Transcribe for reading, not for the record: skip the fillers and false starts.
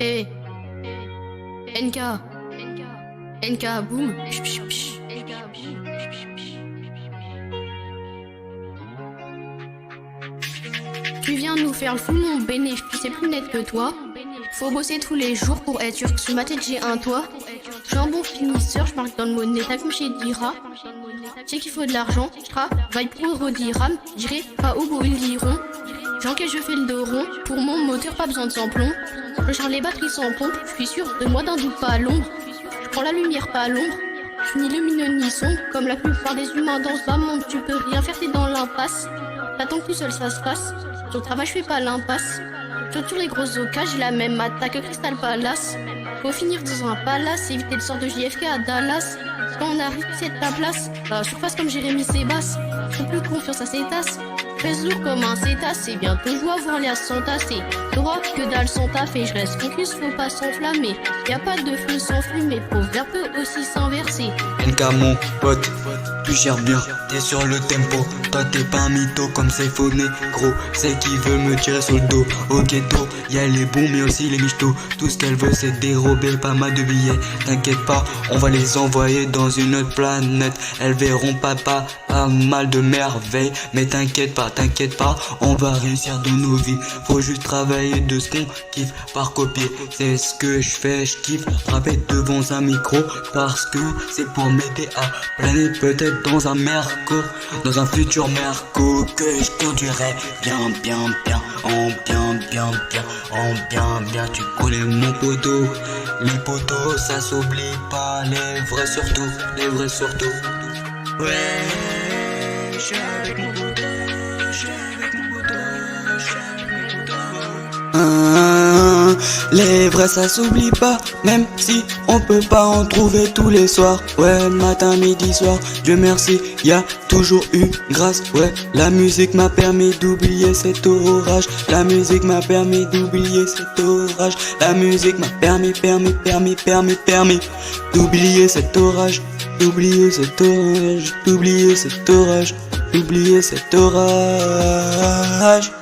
Eh, NK, NK, boum. Tu viens nous faire le fou, mon bénéfice c'est plus net que toi. Faut bosser tous les jours pour être sûr que sous ma tête j'ai un toit. Je suis un bon finisseur, je marque dans le monnaie, t'as comme chez Dira. Je sais qu'il faut de l'argent, je travaille pour Euro Dirham, j'irai pas au bout ils diront. J'encaisse, je fais le dos rond, pour mon moteur pas besoin de sans-plomb. Je charge les batteries sans pompe, je suis sûr de moi d'un doute pas à l'ombre. Je prends la lumière pas à l'ombre, je suis ni lumineux ni sombre. Comme la plupart des humains dans ce bas monde, tu peux rien faire, t'es dans l'impasse. T'attends que tout seul ça se passe, sur le travail je fais pas l'impasse. Sur les grosses occasions, j'ai la même attaque que Crystal Palace. Faut finir dans un palace, éviter le sort de JFK à Dallas. Quand on arrive, c'est ta place. Surface comme Jérémy Sébas. Je fais plus confiance à ces tasses. Pèse lourd comme un cétacé. Bientôt je dois voir les s'entasser. T'auras que dalle sans taffer. Je reste focus, faut pas s'enflammer. Y'a pas de feu sans fumée. Pauvre verre peut aussi s'inverser. NK mon pote, tu gères bien, t'es sur le tempo. Toi t'es pas un mytho comme c'est phoné. Gros, c'est qui veut me tirer sur le dos. Au ghetto, y'a les bons mais aussi les michtos. Tout ce qu'elle veut c'est dérober pas mal de billets. T'inquiète pas, on va les envoyer dans une autre planète. Elles verront pas mal de merveilles. Mais t'inquiète pas, on va réussir dans nos vies. Faut juste travailler de ce qu'on kiffe par copier. C'est ce que je fais, je kiffe rapper devant un micro. Parce que c'est pour m'aider à planer peut-être dans un merco. Dans un futur merco que je conduirai bien. Tu connais mon poteau. Les poteaux ça s'oublie pas. Les vrais surtout. Ouais, je suis avec mon poteau. Les vrais ça s'oublie pas, même si on peut pas en trouver tous les soirs. Ouais, matin, midi, soir, Dieu merci, y a toujours eu grâce. Ouais, la musique m'a permis d'oublier cet orage. La musique m'a permis d'oublier cet orage. La musique m'a permis d'oublier cet orage. D'oublier cet orage.